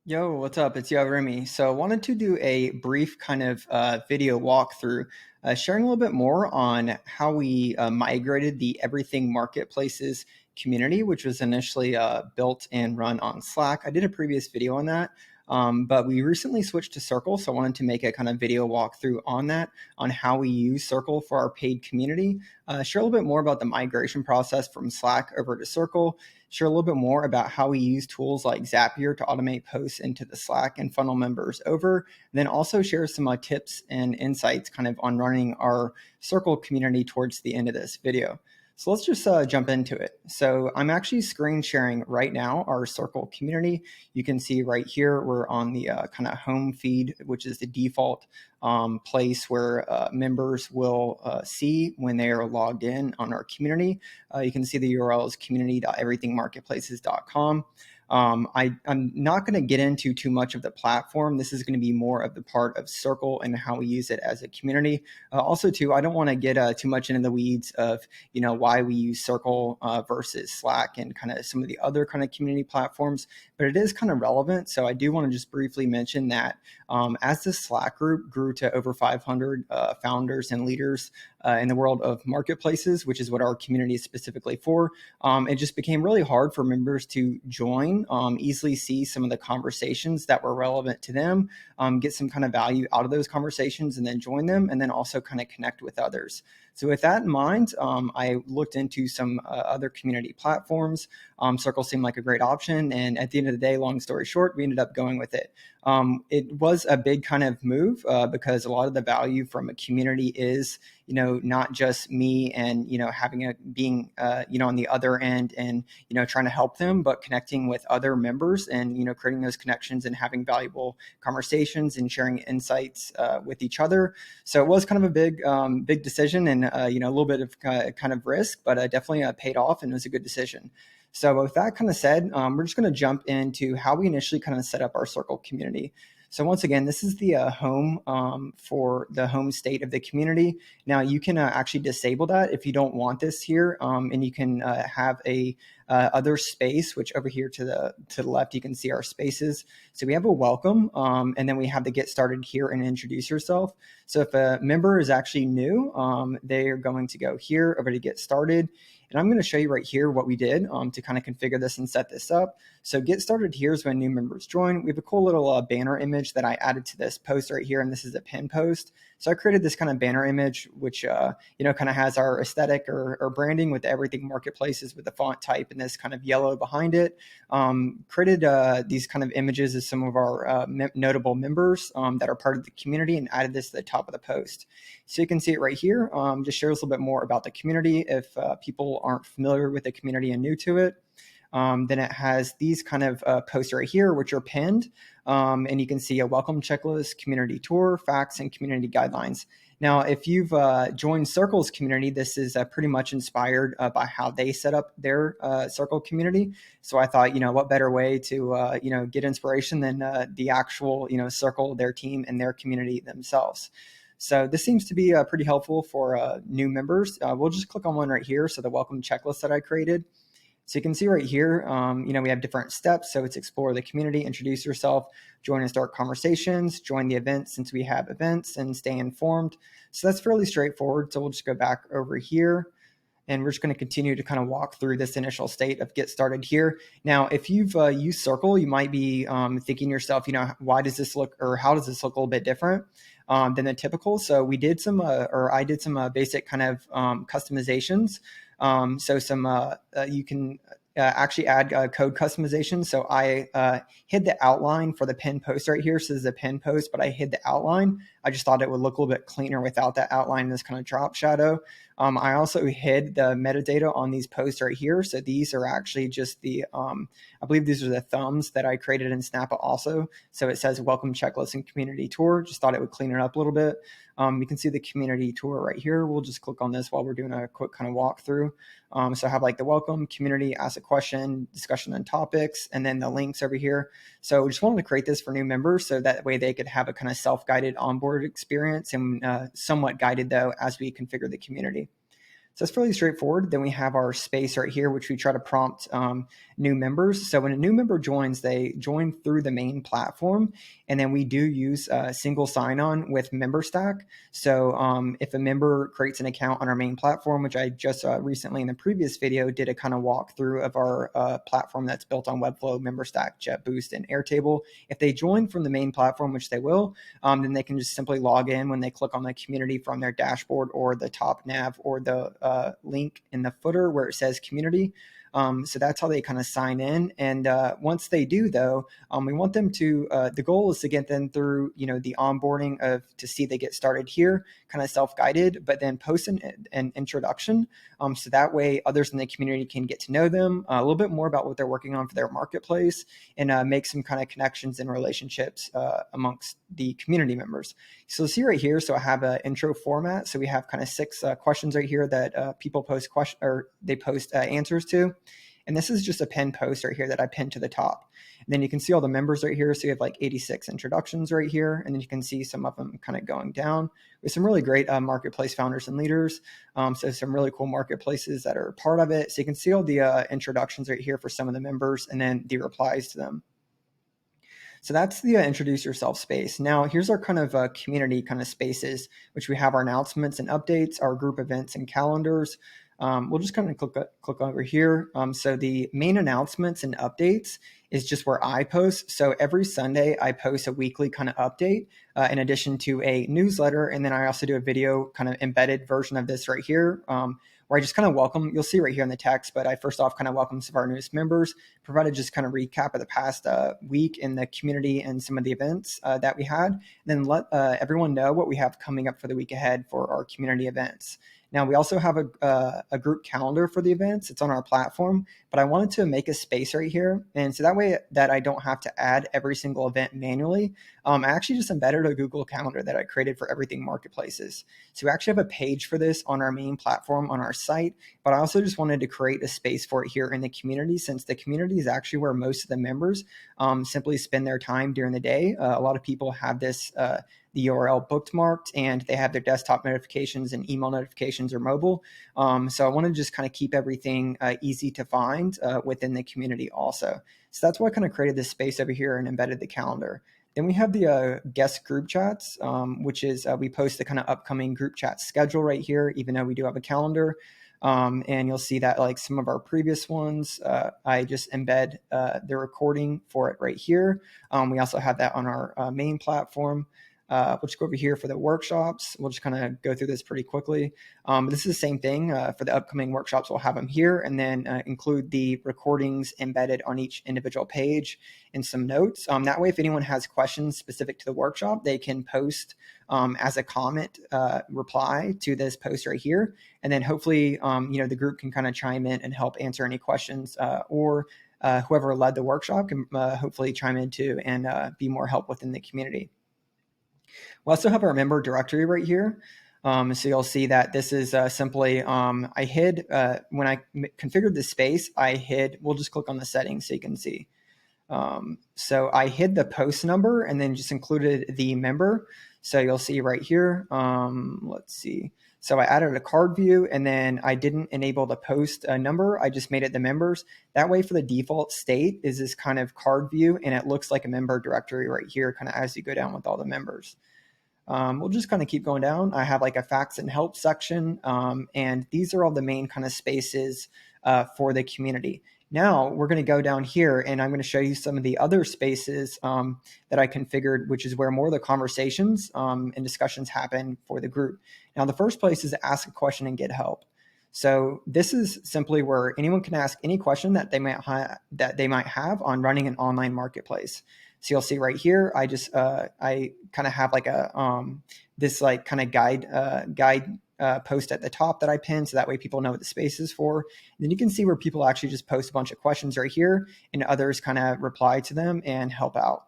Yo, what's up? It's Remy. So I wanted to do a brief kind of video walkthrough, sharing a little bit more on how we migrated the Everything Marketplaces community, which was initially built and run on Slack. I did a previous video on that, but we recently switched to Circle, so I wanted to make a kind of video walkthrough on that, on how we use Circle for our paid community, share a little bit more about the migration process from Slack over to Circle, share a little bit more about how we use tools like Zapier to automate posts into the Slack and funnel members over. And then also share some tips and insights kind of on running our Circle community towards the end of this video. So let's just jump into it. So I'm actually screen sharing right now our Circle community. You can see right here, we're on the kind of home feed, which is the default place where members will see when they are logged in on our community. You can see the URL is community.everythingmarketplaces.com. I'm not going to get into too much of the platform. This is going to be more of the part of Circle and how we use it as a community. Also, too, I don't want to get too much into the weeds of why we use Circle versus Slack and kind of some of the other kind of community platforms, but it is kind of relevant. So I do want to just briefly mention that as the Slack group grew to over 500 founders and leaders in the world of marketplaces, which is what our community is specifically for, it just became really hard for members to join, easily see some of the conversations that were relevant to them, get some kind of value out of those conversations and then join them, and then also kind of connect with others. So with that in mind, I looked into some other community platforms. Circle seemed like a great option. And at the end of the day, long story short, we ended up going with it. It was a big kind of move because a lot of the value from a community is, not just me and, having being, on the other end and, trying to help them, but connecting with other members and, creating those connections and having valuable conversations and sharing insights with each other. So it was kind of a big decision and, a little bit of kind of risk, but definitely paid off and it was a good decision. So with that kind of said, we're just going to jump into how we initially kind of set up our Circle community. So once again, this is the home for the home state of the community. Now you can actually disable that if you don't want this here, and you can have a other space, which over here to the left you can see our spaces. So we have a welcome, and then we have the get started here and introduce yourself. So if a member is actually new, they are going to go here over to get started. And I'm going to show you right here what we did to kind of configure this and set this up. So get started here is when new members join. We have a cool little banner image that I added to this post right here, and this is a pin post. So I created this kind of banner image, which kind of has our aesthetic or branding with Everything Marketplaces with the font type and this kind of yellow behind it. Created these kind of images of some of our notable members that are part of the community and added this to the top of the post. So you can see it right here. Just shares a little bit more about the community if people aren't familiar with the community and new to it. Then it has these kind of posts right here, which are pinned. And you can see a welcome checklist, community tour, facts, and community guidelines. Now, if you've joined Circle's community, this is pretty much inspired by how they set up their Circle community. So I thought, what better way to, get inspiration than the actual, Circle, their team, and their community themselves. So this seems to be pretty helpful for new members. We'll just click on one right here. So the welcome checklist that I created. So you can see right here, we have different steps. So it's explore the community, introduce yourself, join and start conversations, join the events since we have events, and stay informed. So that's fairly straightforward. So we'll just go back over here. And we're just going to continue to kind of walk through this initial state of get started here. Now, if you've used Circle, you might be thinking to yourself, why does this look, or how does this look a little bit different than the typical? So we did some, I did some basic kind of customizations. You can actually add code customization. So I hid the outline for the pin post right here. So this is a pin post, but I hid the outline. I just thought it would look a little bit cleaner without that outline, this kind of drop shadow. I also hid the metadata on these posts right here. So these are actually just the, I believe these are the thumbs that I created in Snappa also. So it says welcome checklist and community tour. Just thought it would clean it up a little bit. You can see the community tour right here. We'll just click on this while we're doing a quick kind of walkthrough. So I have like the welcome, community, ask a question, discussion on topics, and then the links over here. So we just wanted to create this for new members so that way they could have a kind of self-guided onboard experience and somewhat guided though as we configure the community. So that's fairly straightforward. Then we have our space right here, which we try to prompt new members. So when a new member joins, they join through the main platform. And then we do use single sign-on with MemberStack. So if a member creates an account on our main platform, which I just recently in the previous video did a kind of walkthrough of our platform that's built on Webflow, MemberStack, JetBoost, and Airtable. If they join from the main platform, which they will, then they can just simply log in when they click on the community from their dashboard or the top nav or the link in the footer where it says community. So that's how they kind of sign in. And once they do, though, we want them to, the goal is to get them through, the onboarding to see they get started here, kind of self-guided, but then post an introduction. So that way others in the community can get to know them a little bit more about what they're working on for their marketplace and make some kind of connections and relationships amongst the community members. So see right here, so I have an intro format. So we have kind of 6 questions right here that people post answers to. And this is just a pinned post right here that I pinned to the top. And then you can see all the members right here. So you have like 86 introductions right here. And then you can see some of them kind of going down with some really great marketplace founders and leaders. So some really cool marketplaces that are part of it. So you can see all the introductions right here for some of the members and then the replies to them. So that's the introduce yourself space. Now here's our kind of community kind of spaces, which we have our announcements and updates, our group events and calendars. We'll just kind of click over here. So the main announcements and updates is just where I post. So every Sunday I post a weekly kind of update in addition to a newsletter. And then I also do a video kind of embedded version of this right here where I just kind of welcome, you'll see right here in the text, but I first off kind of welcome some of our newest members, provided just kind of recap of the past week in the community and some of the events that we had, and then let everyone know what we have coming up for the week ahead for our community events. Now, we also have a group calendar for the events. It's on our platform, but I wanted to make a space right here. And so that way that I don't have to add every single event manually, I actually just embedded a Google Calendar that I created for everything marketplaces. So we actually have a page for this on our main platform on our site, but I also just wanted to create a space for it here in the community, since the community is actually where most of the members simply spend their time during the day. A lot of people have this the URL bookmarked and they have their desktop notifications and email notifications or mobile. So I want to just kind of keep everything easy to find within the community also. So that's why I kind of created this space over here and embedded the calendar. Then we have the guest group chats, which is we post the kind of upcoming group chat schedule right here, even though we do have a calendar. And you'll see that like some of our previous ones, I just embed the recording for it right here. We also have that on our main platform. We'll just go over here for the workshops. We'll just kind of go through this pretty quickly. This is the same thing for the upcoming workshops. We'll have them here and then include the recordings embedded on each individual page and some notes. That way, if anyone has questions specific to the workshop, they can post as a comment reply to this post right here. And then hopefully, the group can kind of chime in and help answer any questions or whoever led the workshop can hopefully chime in too and be more help within the community. We also have our member directory right here. So you'll see that this is simply, I hid, when I configured the space, we'll just click on the settings so you can see. So I hid the post number and then just included the member. So you'll see right here, let's see. So I added a card view and then I didn't enable the post number. I just made it the members. That way for the default state is this kind of card view and it looks like a member directory right here, kind of as you go down with all the members. We'll just kind of keep going down. I have like a facts and help section, and these are all the main kind of spaces for the community. Now we're going to go down here and I'm going to show you some of the other spaces that I configured, which is where more of the conversations and discussions happen for the group. Now, the first place is ask a question and get help. So this is simply where anyone can ask any question that they might have on running an online marketplace. So you'll see right here, I just I kind of have like a this like kind of guide post at the top that I pinned, so that way people know what the space is for. And then you can see where people actually just post a bunch of questions right here, and others kind of reply to them and help out.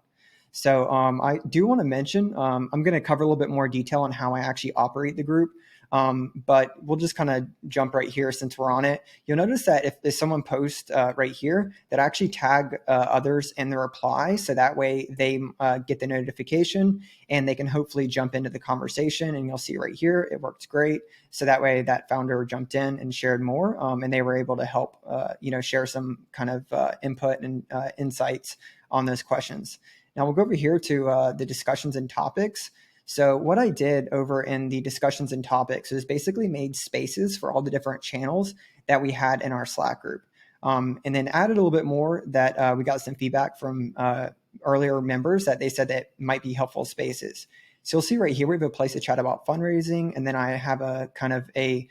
So I do want to mention, I'm going to cover a little bit more detail on how I actually operate the group. But we'll just kind of jump right here since we're on it. You'll notice that if someone posts right here, that actually tag others in the reply, so that way they get the notification and they can hopefully jump into the conversation. And you'll see right here, it works great. So that way that founder jumped in and shared more, and they were able to help, share some kind of input and insights on those questions. Now we'll go over here to the discussions and topics. So what I did over in the discussions and topics is basically made spaces for all the different channels that we had in our Slack group. And then added a little bit more that we got some feedback from earlier members that they said that might be helpful spaces. So you'll see right here, we have a place to chat about fundraising. And then I have a kind of a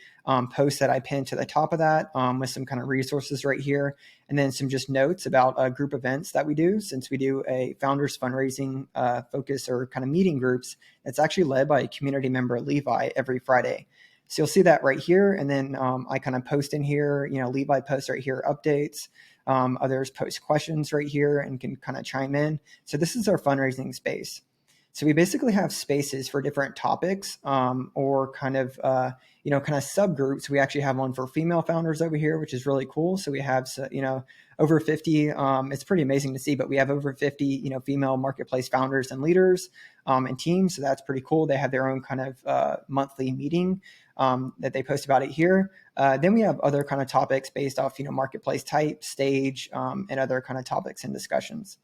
post that I pinned to the top of that with some kind of resources right here. And then some just notes about group events that we do, since we do a founders fundraising focus or kind of meeting groups that's actually led by a community member, Levi, every Friday. So you'll see that right here. And then I kind of post in here, Levi posts right here, updates. Others post questions right here and can kind of chime in. So this is our fundraising space. So we basically have spaces for different topics or kind of subgroups. We actually have one for female founders over here, which is really cool. So we have, over 50, it's pretty amazing to see, but we have over 50, female marketplace founders and leaders and teams. So that's pretty cool. They have their own kind of monthly meeting that they post about it here. Then we have other kind of topics based off, marketplace type, stage, and other kind of topics and discussions.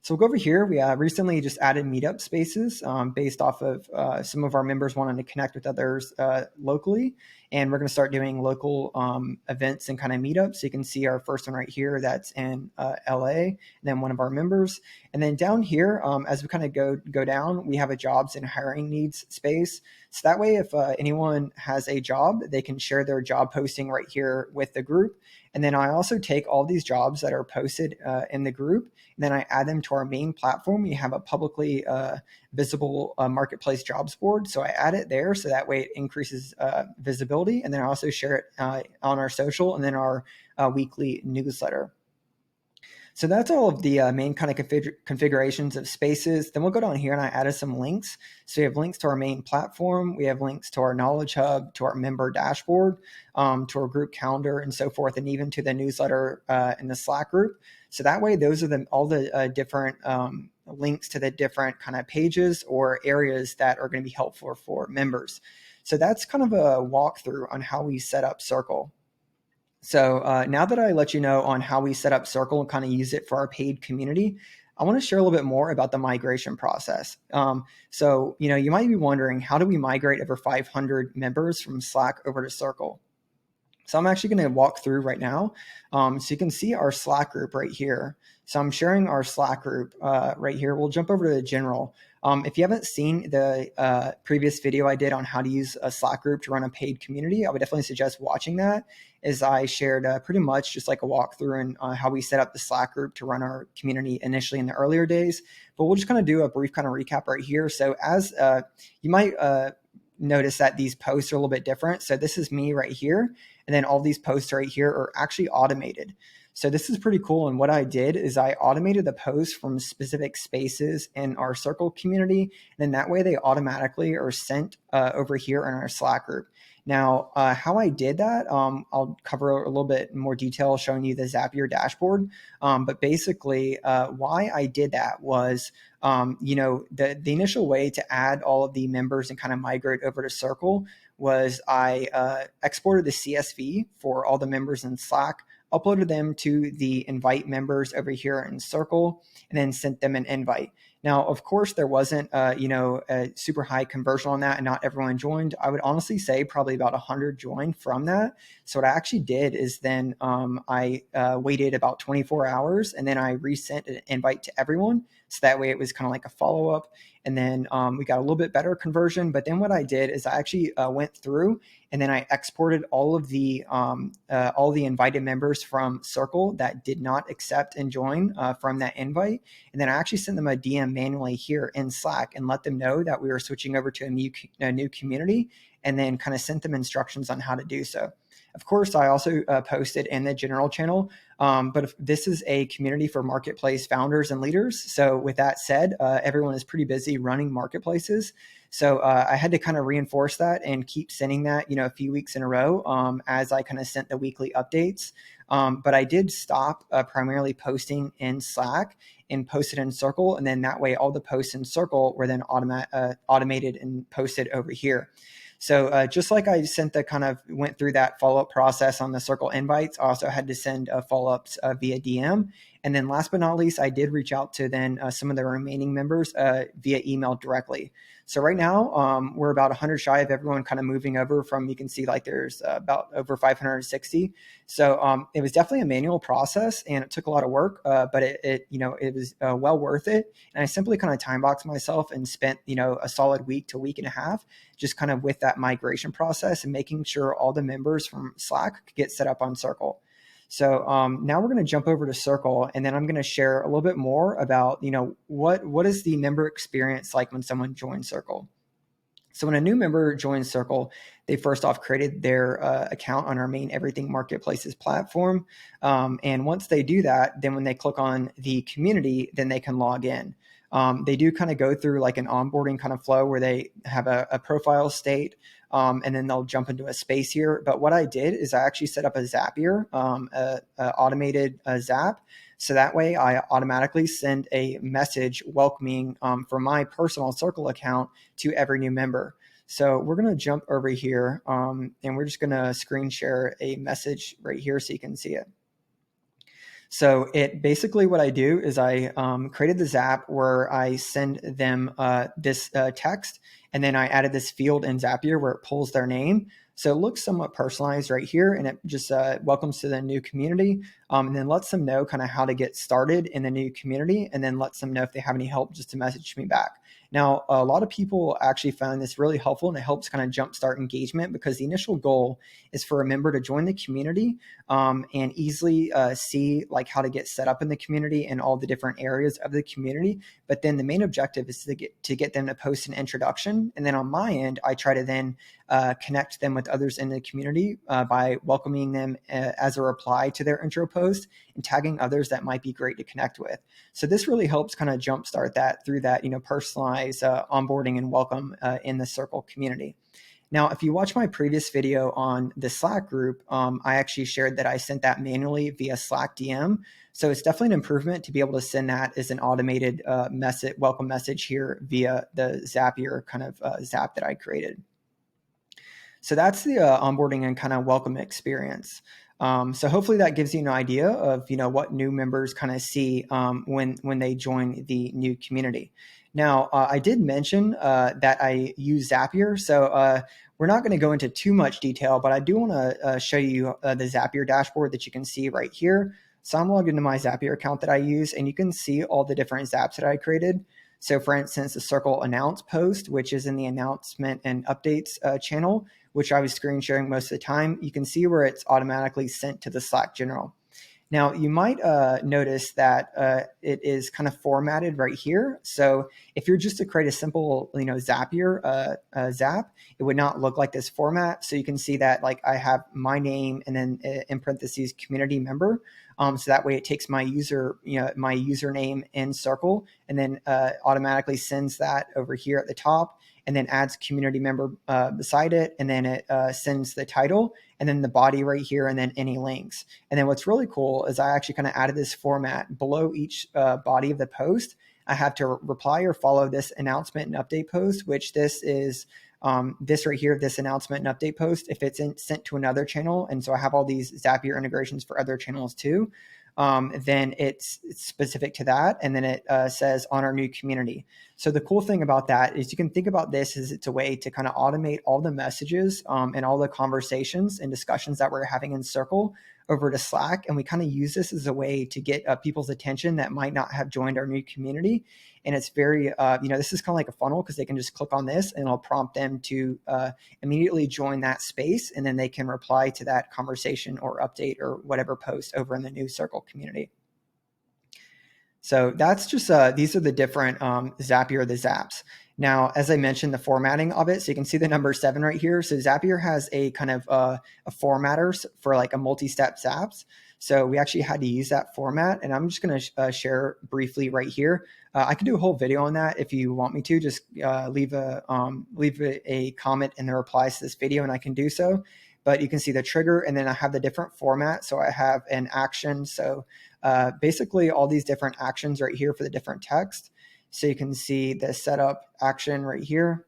So we'll go over here. We recently just added meetup spaces based off of some of our members wanting to connect with others locally. And we're going to start doing local events and kind of meetups. So you can see our first one right here that's in LA, and then one of our members. And then down here, as we kind of go down, we have a jobs and hiring needs space. So that way, if anyone has a job, they can share their job posting right here with the group. And then I also take all these jobs that are posted in the group, and then I add them to our main platform. We have a publicly visible marketplace jobs board. So I add it there, so that way it increases visibility. And then I also share it on our social and then our weekly newsletter. So that's all of the main kind of configurations of spaces. Then we'll go down here and I added some links. So we have links to our main platform. We have links to our knowledge hub, to our member dashboard, to our group calendar and so forth, and even to the newsletter in the Slack group. So that way, those are all the different links to the different kind of pages or areas that are going to be helpful for members. So that's kind of a walkthrough on how we set up Circle. So now that I let you know on how we set up Circle and kind of use it for our paid community, I want to share a little bit more about the migration process. So you might be wondering, how do we migrate over 500 members from Slack over to Circle? So I'm actually going to walk through right now. So you can see our Slack group right here. So I'm sharing our Slack group right here. We'll jump over to the general. If you haven't seen the previous video I did on how to use a Slack group to run a paid community, I would definitely suggest watching that, as I shared pretty much just like a walkthrough and how we set up the Slack group to run our community initially in the earlier days. But we'll just kind of do a brief kind of recap right here. So as you might notice that these posts are a little bit different. So this is me right here. And then all these posts right here are actually automated. So this is pretty cool. And what I did is I automated the posts from specific spaces in our Circle community. And then that way they automatically are sent over here in our Slack group. Now, how I did that, I'll cover a little bit more detail showing you the Zapier dashboard. But basically, why I did that was, the initial way to add all of the members and kind of migrate over to Circle was I exported the CSV for all the members in Slack, uploaded them to the invite members over here in Circle, and then sent them an invite. Now, of course, there wasn't, a super high conversion on that, and not everyone joined. I would honestly say probably about 100 joined from that. So what I actually did is then I waited about 24 hours, and then I resent an invite to everyone. So that way it was kind of like a follow-up. And then we got a little bit better conversion. But then what I did is I actually went through and then I exported all the invited members from Circle that did not accept and join from that invite. And then I actually sent them a DM manually here in Slack and let them know that we were switching over to a new community, and then kind of sent them instructions on how to do so. Of course, I also posted in the general channel, but if this is a community for marketplace founders and leaders. So with that said, everyone is pretty busy running marketplaces. So I had to kind of reinforce that and keep sending that, a few weeks in a row as I kind of sent the weekly updates. But I did stop primarily posting in Slack and posted in Circle. And then that way, all the posts in Circle were then automated and posted over here. So just like I went through that follow-up process on the Circle invites, I also had to send follow-ups via DM. And then last but not least, I did reach out to then some of the remaining members via email directly. So right now, we're about 100 shy of everyone kind of moving over from, you can see like there's about over 560. So it was definitely a manual process and it took a lot of work, but it was well worth it. And I simply kind of time boxed myself and spent, a solid week to week and a half just kind of with that migration process and making sure all the members from Slack could get set up on Circle. So now we're going to jump over to Circle, and then I'm going to share a little bit more about, what is the member experience like when someone joins Circle. So when a new member joins Circle, they first off created their account on our main Everything Marketplaces platform. And once they do that, then when they click on the community, then they can log in. They do kind of go through like an onboarding kind of flow where they have a profile state, and then they'll jump into a space here. But what I did is I actually set up a Zapier, automated Zap. So that way I automatically send a message welcoming from my personal Circle account to every new member. So we're going to jump over here and we're just going to screen share a message right here so you can see it. So it basically what I do is I created the Zap where I send them this text, and then I added this field in Zapier where it pulls their name. So it looks somewhat personalized right here, and it just welcomes to the new community, and then lets them know kind of how to get started in the new community, and then lets them know if they have any help just to message me back. Now, a lot of people actually found this really helpful, and it helps kind of jumpstart engagement because the initial goal is for a member to join the community and easily see like how to get set up in the community and all the different areas of the community. But then the main objective is to get them to post an introduction. And then on my end, I try to then connect them with others in the community by welcoming them as a reply to their intro post and tagging others that might be great to connect with. So this really helps kind of jumpstart that through that, personalized onboarding and welcome in the Circle community. Now, if you watch my previous video on the Slack group, I actually shared that I sent that manually via Slack DM. So it's definitely an improvement to be able to send that as an automated welcome message here via the Zapier kind of Zap that I created. So that's the onboarding and kind of welcome experience. So hopefully that gives you an idea of what new members kind of see when they join the new community. Now, I did mention that I use Zapier, so we're not going to go into too much detail, but I do want to show you the Zapier dashboard that you can see right here. So I'm logged into my Zapier account that I use, and you can see all the different Zaps that I created. So for instance, the Circle announce post, which is in the announcement and updates channel, which I was screen sharing most of the time, you can see where it's automatically sent to the Slack general. Now, you might notice that it is kind of formatted right here. So if you're just to create a simple, Zapier Zap, it would not look like this format. So you can see that like I have my name and then in parentheses community member. So that way it takes my my username in Circle and then automatically sends that over here at the top, and then adds community member beside it, and then it sends the title, and then the body right here, and then any links. And then what's really cool is I actually kind of added this format below each body of the post. I have to reply or follow this announcement and update post, which this is this right here, this announcement and update post, if it's sent to another channel. And so I have all these Zapier integrations for other channels too. Then it's specific to that. And then it says on our new community. So the cool thing about that is you can think about this as it's a way to kind of automate all the messages and all the conversations and discussions that we're having in Circle over to Slack. And we kind of use this as a way to get people's attention that might not have joined our new community. And it's very, this is kind of like a funnel because they can just click on this and it'll prompt them to immediately join that space. And then they can reply to that conversation or update or whatever post over in the new Circle community. So that's just, these are the different Zapier, the Zaps. Now, as I mentioned, the formatting of it, so you can see the number 7 right here. So Zapier has a kind of a formatter for like a multi-step zaps. So we actually had to use that format, and I'm just going to share briefly right here. I could do a whole video on that if you want me to. Just leave a comment in the replies to this video, and I can do so. But you can see the trigger, and then I have the different format. So I have an action. So basically all these different actions right here for the different text. So you can see the setup action right here.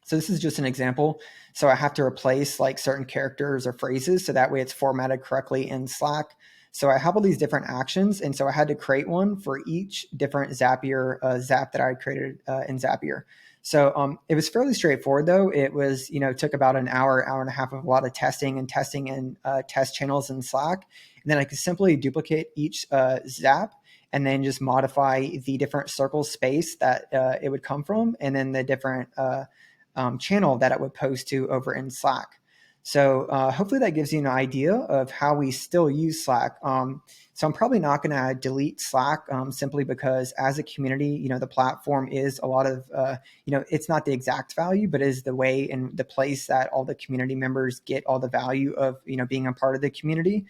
So this is just an example. So I have to replace like certain characters or phrases so that way it's formatted correctly in Slack. So I have all these different actions, and so I had to create one for each different Zapier zap that I created in Zapier. So it was fairly straightforward though. It was, took about an hour, hour and a half of a lot of testing and testing in test channels in Slack. And then I could simply duplicate each zap and then just modify the different circle space that it would come from, and then the different channel that it would post to over in Slack. So hopefully that gives you an idea of how we still use Slack. So I'm probably not going to delete Slack simply because as a community, the platform is a lot of, it's not the exact value, but is the way and the place that all the community members get all the value of, being a part of the community,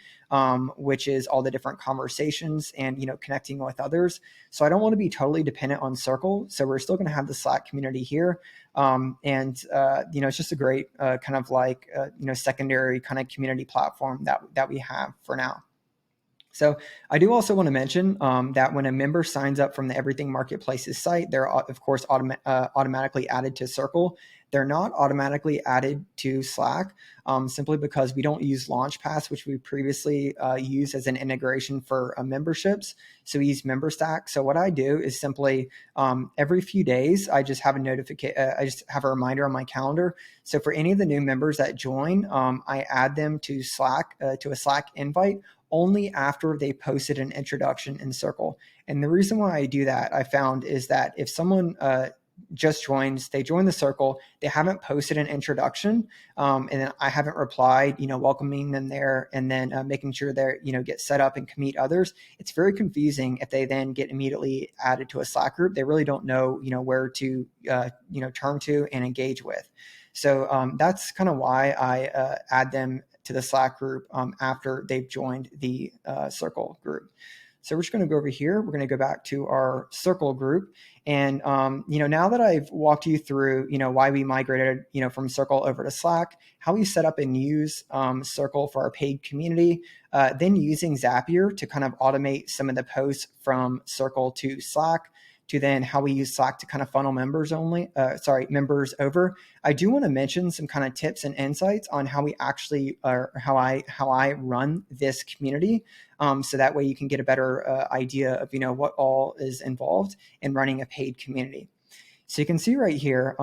which is all the different conversations and, connecting with others. So I don't want to be totally dependent on Circle. So we're still going to have the Slack community here. It's just a great kind of like, secondary kind of community platform that we have for now. So I do also want to mention that when a member signs up from the Everything Marketplace's site, they're of course automatically added to Circle. They're not automatically added to Slack simply because we don't use LaunchPass, which we previously used as an integration for memberships. So we use MemberStack. So what I do is simply every few days, I just have a notification. I just have a reminder on my calendar. So for any of the new members that join, I add them to Slack, to a Slack invite only after they posted an introduction in Circle. And the reason why I do that, I found, is that if someone just joins, they join the Circle, they haven't posted an introduction, and then I haven't replied, welcoming them there, and then making sure they're, get set up and can meet others. It's very confusing if they then get immediately added to a Slack group. They really don't know, where to, turn to and engage with. So that's kind of why I add them to the Slack group after they've joined the Circle group. So we're just going to go over here. We're going to go back to our Circle group. And, now that I've walked you through, why we migrated, from Circle over to Slack, how we set up and use Circle for our paid community, then using Zapier to kind of automate some of the posts from Circle to Slack, to then how we use Slack to kind of funnel members over. I do want to mention some kind of tips and insights on how we actually, how I run this community. So that way you can get a better idea of, what all is involved in running a paid community. So you can see right here,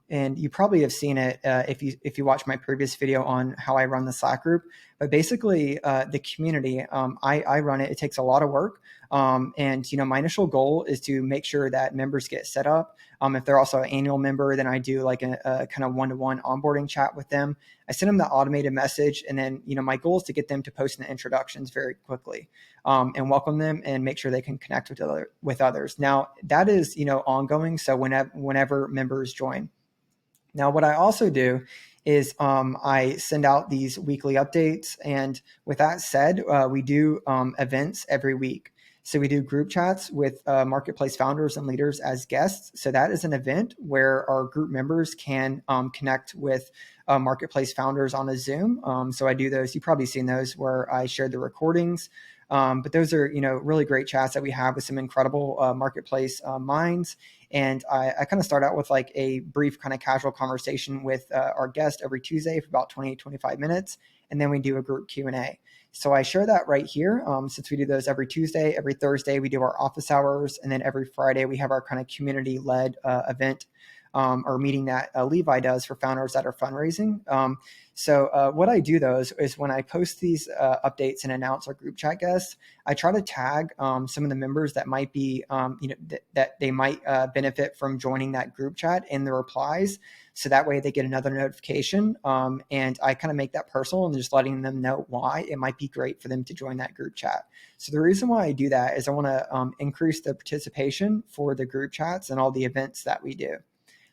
and you probably have seen it if you watch my previous video on how I run the Slack group. But basically, the community, I run it. It takes a lot of work, and my initial goal is to make sure that members get set up. If they're also an annual member, then I do like a kind of one-to-one onboarding chat with them. I send them the automated message, and then my goal is to get them to post in the introductions very quickly, and welcome them and make sure they can connect with others. Now that is ongoing. So whenever members join. Now what I also do is I send out these weekly updates, and with that said, we do events every week. So we do group chats with marketplace founders and leaders as guests. So that is an event where our group members can connect with marketplace founders on a Zoom. So I do those. You've probably seen those where I shared the recordings. But those are, really great chats that we have with some incredible marketplace minds. And I kind of start out with like a brief kind of casual conversation with our guest every Tuesday for about 20, 25 minutes. And then we do a group Q&A. So I share that right here. Since we do those every Tuesday, every Thursday, we do our office hours. And then every Friday, we have our kind of community-led event or meeting that Levi does for founders that are fundraising. So what I do though is when I post these updates and announce our group chat guests, I try to tag some of the members that might be, that they might benefit from joining that group chat in the replies. So that way they get another notification, and I kind of make that personal and just letting them know why it might be great for them to join that group chat. So the reason why I do that is I want to increase the participation for the group chats and all the events that we do.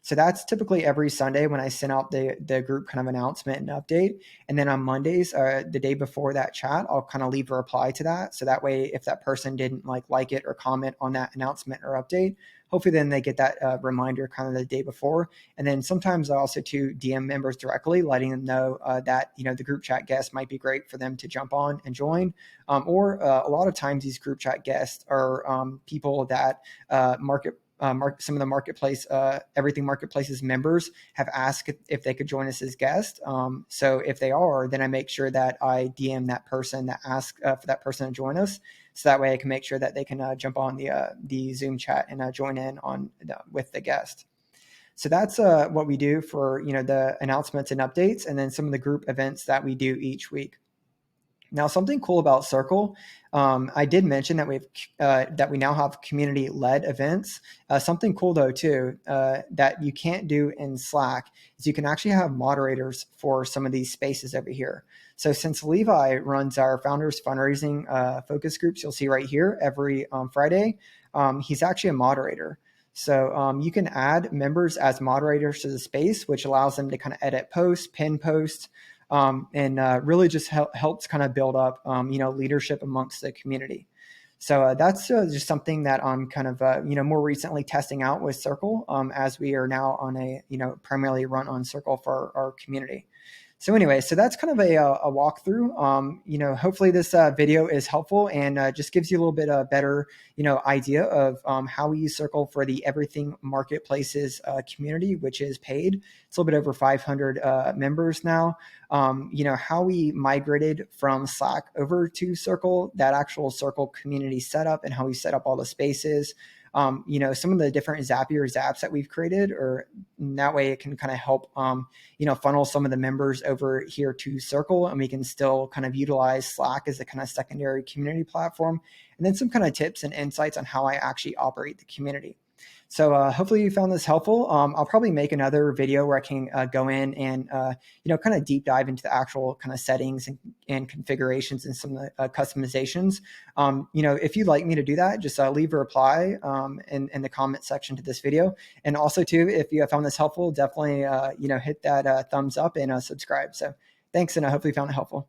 So that's typically every Sunday when I send out the group kind of announcement and update. And then on Mondays, the day before that chat, I'll kind of leave a reply to that. So that way, if that person didn't like it or comment on that announcement or update, hopefully then they get that reminder kind of the day before. And then sometimes I also to DM members directly, letting them know that the group chat guest might be great for them to jump on and join. Or a lot of times these group chat guests are people that some of the marketplace, everything marketplace's members have asked if they could join us as guests. So if they are, then I make sure that I DM that person that asked for that person to join us. So that way I can make sure that they can jump on the Zoom chat and join in with the guest. So that's what we do for the announcements and updates, and then some of the group events that we do each week. Now, something cool about Circle, I did mention that we now have community-led events. Something cool though too that you can't do in Slack is you can actually have moderators for some of these spaces over here. So since Levi runs our founders fundraising focus groups, you'll see right here every Friday, he's actually a moderator. So you can add members as moderators to the space, which allows them to kind of edit posts, pin posts, and really just helps kind of build up, leadership amongst the community. So that's just something that I'm kind of, more recently testing out with Circle as we are now on a, primarily run on Circle for our community. So anyway, so that's kind of a walkthrough. Hopefully this video is helpful and just gives you a little bit better, idea of how we use Circle for the Everything Marketplaces community, which is paid. It's a little bit over 500 members now. How we migrated from Slack over to Circle, that actual Circle community setup, and how we set up all the spaces. Some of the different Zapier apps that we've created, or that way it can kind of help, funnel some of the members over here to Circle, and we can still kind of utilize Slack as a kind of secondary community platform, and then some kind of tips and insights on how I actually operate the community. So hopefully you found this helpful. I'll probably make another video where I can go in and, kind of deep dive into the actual kind of settings and configurations and some of the customizations. If you'd like me to do that, just leave a reply in the comment section to this video. And also too, if you have found this helpful, definitely, hit that thumbs up and subscribe. So thanks, and I hope you found it helpful.